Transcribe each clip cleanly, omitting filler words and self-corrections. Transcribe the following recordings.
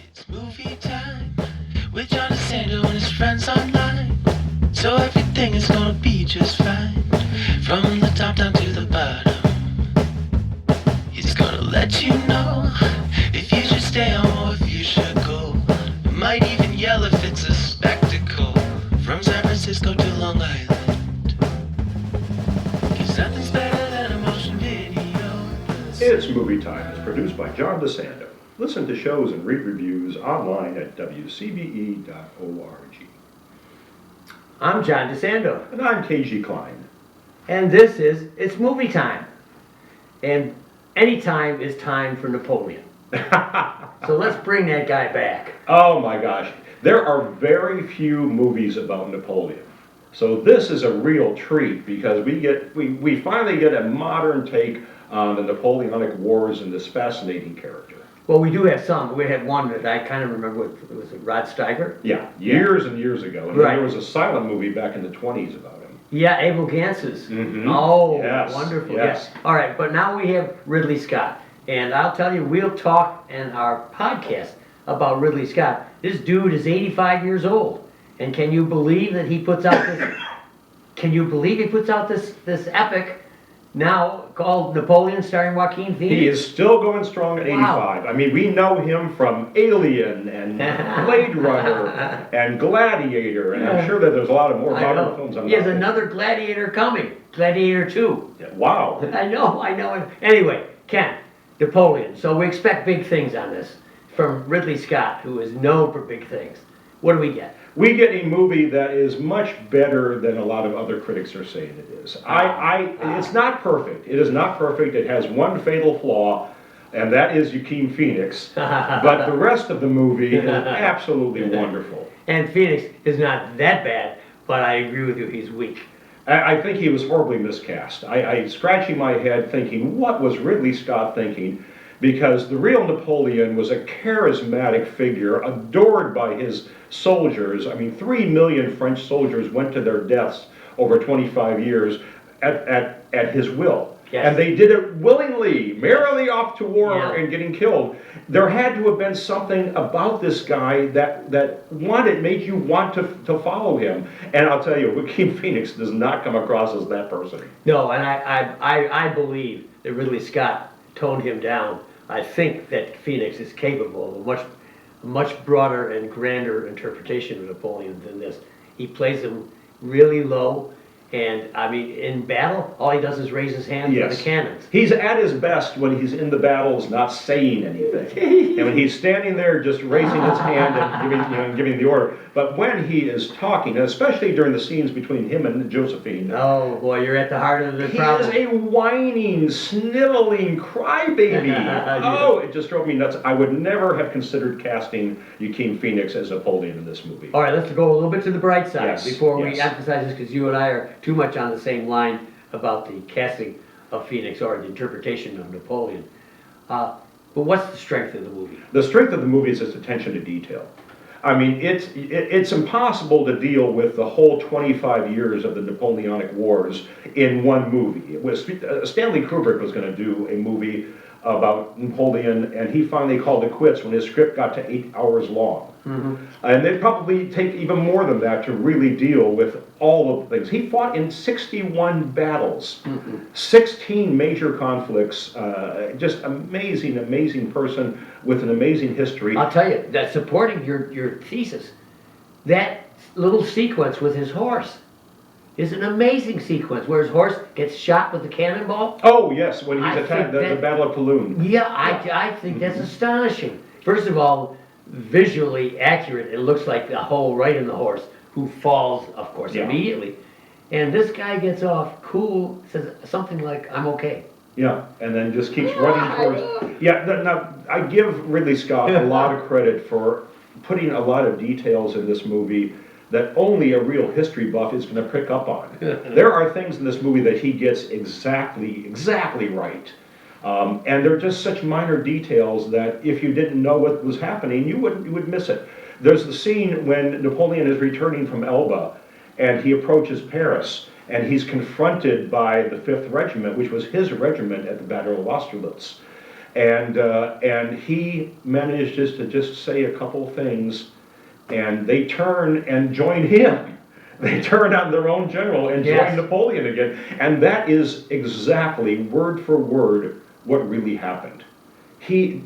It's movie time with John DeSando and his friends online. So everything is gonna be just fine. From the top down to the bottom. He's gonna let you know if you should stay home or if you should go. Might even yell if it's a spectacle. From San Francisco to Long Island. 'Cause nothing's better than a motion video. It's Movie Time. It's produced by John DeSando. Listen to shows and read reviews online at WCBE.org. I'm John DeSando, And I'm G Kline. and this is It's Movie Time. And any time is time for Napoleon. So let's bring that guy back. Oh my gosh. There are very few movies about Napoleon. So this is a real treat because we finally get a modern take on the Napoleonic Wars and this fascinating character. Well, we do have some. We had one that I kind of remember. Was it Rod Steiger? Yeah, years and years ago. And Right. there was a silent movie back in the 20s about him. Yeah, Abel Gance's. Mhm. Oh, Yes, wonderful. yes. Yeah. All right, but now we have Ridley Scott. And I'll tell you, we'll talk in our podcast about Ridley Scott. This dude is 85 years old. And can you believe that he puts out this this epic now called Napoleon starring Joaquin Phoenix? He is still going strong at 85. I mean, we know him from Alien and Blade Runner and Gladiator, and I'm sure that there's a lot of more I modern know. films. He has another Gladiator coming. Gladiator 2. Wow. I know. Anyway, Ken, Napoleon. So we expect big things on this from Ridley Scott, who is known for big things. What do we get? We get a movie that is much better than a lot of other critics are saying it is. It's not perfect. It is not perfect. It has one fatal flaw, and that is Joaquin Phoenix. But the rest of the movie is absolutely wonderful. And Phoenix is not that bad, but I agree with you, he's weak. I think he was horribly miscast. I scratching my head thinking, what was Ridley Scott thinking? Because the real Napoleon was a charismatic figure, adored by his soldiers. I mean, 3 million French soldiers went to their deaths over 25 years at his will. Yes. And they did it willingly, merrily off to war Yeah. and getting killed. There had to have been something about this guy that made you want to follow him. And I'll tell you, Joaquin Phoenix does not come across as that person. No, and I believe that Ridley Scott toned him down. I think that Phoenix is capable of a much broader and grander interpretation of Napoleon than this. He plays him really low, and I mean, in battle, all he does is raise his hand for the cannons. He's at his best when he's in the battles, not saying anything. And when he's standing there just raising his hand and giving the order. But when he is talking, and especially during the scenes between him and Josephine, Oh boy, you're at the heart of the he problem. is a whining, sniveling crybaby. Oh, it just drove me nuts. I would never have considered casting Joaquin Phoenix as Napoleon in this movie. All right, let's go a little bit to the bright side Yes, before we yes. emphasize this, because you and I are too much on the same line about the casting of Phoenix or the interpretation of Napoleon. But what's the strength of the movie? The strength of the movie is its attention to detail. I mean, it's impossible to deal with the whole 25 years of the Napoleonic Wars in one movie. It was Stanley Kubrick was going to do a movie about Napoleon, and he finally called it quits when his script got to 8 hours long. Mm-hmm. And they'd probably take even more than that to really deal with all of the things. He fought in 61 battles, 16 major conflicts, just amazing person with an amazing history. I'll tell you, that supporting your thesis, that little sequence with his horse is an amazing sequence where his horse gets shot with the cannonball. Oh yes, when he's I attacked think the Battle of Toulon. Yeah, I think that's astonishing. First of all, visually accurate. It looks like a hole right in the horse, who falls, of course, Yeah. immediately. And this guy gets off cool, says something like, "I'm okay." Yeah, and then just keeps running towards. Yeah, now I give Ridley Scott a lot of credit for putting a lot of details in this movie that only a real history buff is going to pick up on. There are things in this movie that he gets exactly right. And they're just such minor details that if you didn't know what was happening, you would miss it. There's the scene when Napoleon is returning from Elba, and he approaches Paris, and he's confronted by the 5th Regiment, which was his regiment at the Battle of Austerlitz. And he manages to just say a couple things, and they turn and join him. They turn on their own general and Yes. join Napoleon again. And that is exactly, word for word, what really happened.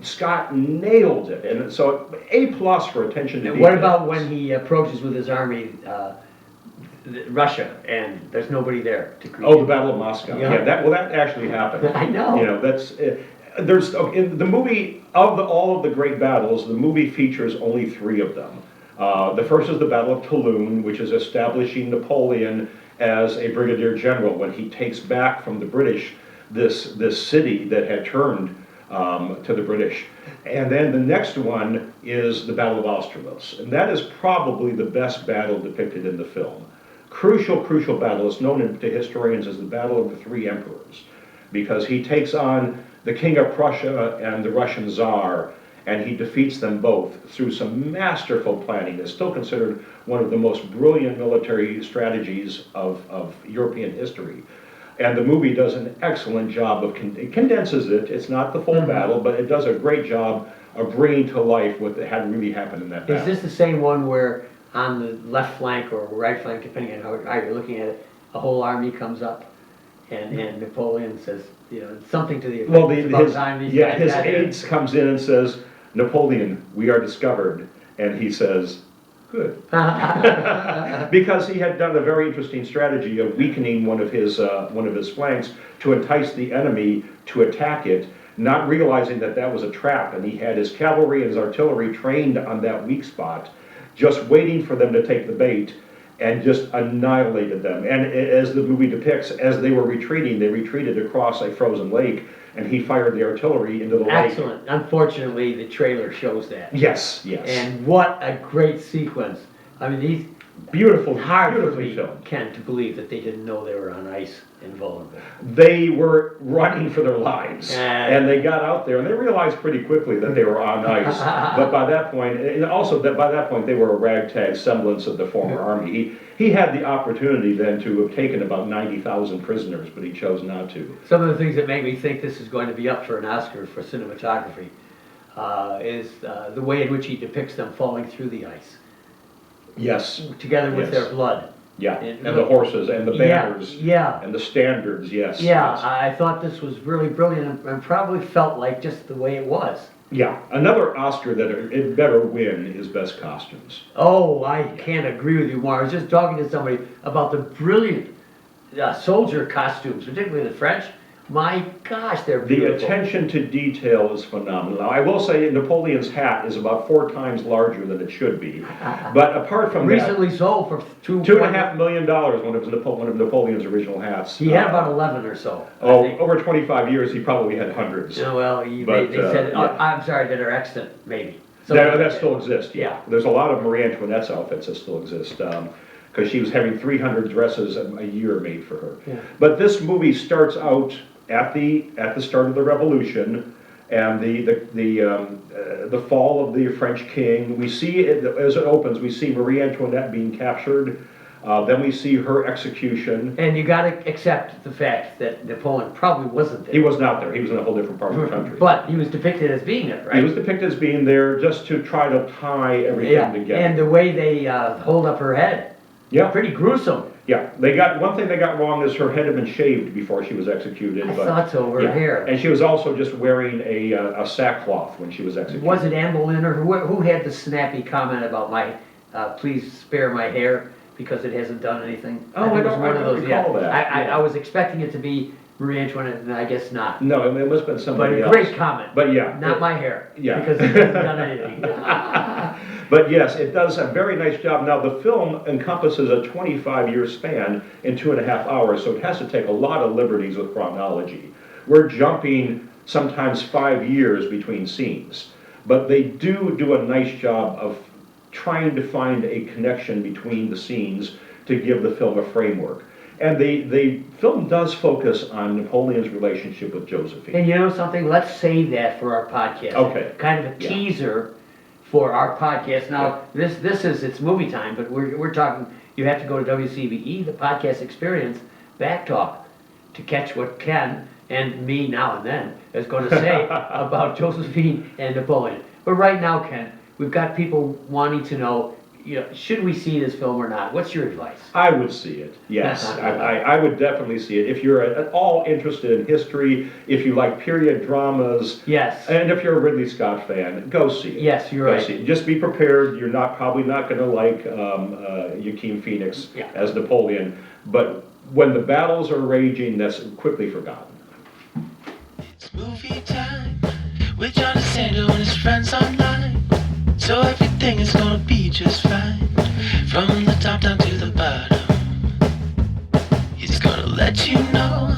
Scott nailed it, and so A+ for attention to And detail. what about when he approaches with his army, Russia, and there's nobody there to greet Oh, the him? Battle of Moscow. Yeah. Yeah, that actually happened. I know. You know, there's in the movie of all of the great battles, the movie features only 3 of them. The first is the Battle of Toulon, which is establishing Napoleon as a brigadier general when he takes back from the British this city that had turned to the British. And then the next one is the Battle of Austerlitz, and that is probably the best battle depicted in the film. Crucial battle. It's known to historians as the Battle of the 3 Emperors, because he takes on the King of Prussia and the Russian Tsar, and he defeats them both through some masterful planning. It's still considered one of the most brilliant military strategies of European history. And the movie does an excellent job of, it condenses it, it's not the full battle, but it does a great job of bringing to life what had really happened in that battle. Is this the same one where on the left flank or right flank, depending on how you're looking at it, a whole army comes up and Napoleon says, you know, something to the effect, Well, it's about time these guys his got here. aides comes in and says, "Napoleon, we are discovered," and he says, "Good," because he had done a very interesting strategy of weakening one of his flanks to entice the enemy to attack it, not realizing that that was a trap, and he had his cavalry and his artillery trained on that weak spot, just waiting for them to take the bait, and just annihilated them. And as the movie depicts, as they were retreating, they retreated across a frozen lake, and he fired the artillery into the lake. Excellent. Unfortunately, the trailer shows that. Yes. And what a great sequence. I mean, these Beautiful, hard for beautifully me, filmed. Ken, to believe that they didn't know they were on ice and vulnerable. They were running for their lives, And- and they got out there, and they realized pretty quickly that they were on ice. But by that point, and also that by that point, they were a ragtag semblance of the former army. He had the opportunity then to have taken about 90,000 prisoners, but he chose not to. Some of the things that make me think this is going to be up for an Oscar for cinematography is the way in which he depicts them falling through the ice, Yes. together with Yes. their blood. Yeah, It and the horses, and the banners, Yeah. and the standards, yes. Yeah, yes. I thought this was really brilliant and probably felt like just the way it was. Yeah, another Oscar that it better win is Best Costumes. Oh, I can't agree with you more. I was just talking to somebody about the brilliant soldier costumes, particularly the French. My gosh, they're The beautiful. attention to detail is phenomenal. Now, I will say Napoleon's hat is about 4 times larger than it should be. But apart from Recently sold for $2.5 million, one of Napoleon's original hats. He had about 11 or so. I Oh, think. over 25 years, he probably had hundreds. Yeah, well, But, they said, yeah. I'm sorry, that are extant, maybe. That still exists. Yeah. There's a lot of Marie Antoinette's outfits that still exist, because she was having 300 dresses a year made for her. Yeah. But this movie starts out at the start of the Revolution, and the fall of the French king. We see as it opens, we see Marie Antoinette being captured. Then we see her execution. And you gotta accept the fact that Napoleon probably wasn't there. He was not there. He was in a whole different part of the country. But he was depicted as being there, right? He was depicted as being there just to try to tie everything together. And the way they hold up her head, Yeah. pretty gruesome. Yeah, one thing they got wrong is her head had been shaved before she was executed. I but, thought so, her hair. And she was also just wearing a sackcloth when she was executed. Was it Anne Boleyn or who had the snappy comment about please spare my hair because it hasn't done anything? Oh, think I it was don't- one I of don't those, recall that. I was expecting it to be Marie Antoinette, and I guess not. No, it must have been But somebody a else. great comment. But yeah. Not my hair. Yeah. Because it hasn't done anything. But yes, it does a very nice job. Now, the film encompasses a 25-year span in 2.5 hours, so it has to take a lot of liberties with chronology. We're jumping sometimes 5 years between scenes, but they do a nice job of trying to find a connection between the scenes to give the film a framework. And the film does focus on Napoleon's relationship with Josephine. And you know something? Let's save that for our podcast. Okay. Kind of a Yeah. teaser for our podcast. Now, this is, it's movie time, but we're talking, you have to go to WCBE, the podcast experience, Back Talk, to catch what Ken and me now and then, is going to say about Josephine and Napoleon. But right now, Ken, we've got people wanting to know, should we see this film or not? What's your advice? I would see it, yes. I would definitely see it. If you're at all interested in history, if you like period dramas, Yes. and if you're a Ridley Scott fan, go see it. Yes, you're Go right. see it. Just be prepared. You're probably not going to like Joaquin Phoenix Yeah. as Napoleon, but when the battles are raging, that's quickly forgotten. It's movie time with John DeSando and his friends online. So everything is gonna be just fine. From the top down to the bottom, he's gonna let you know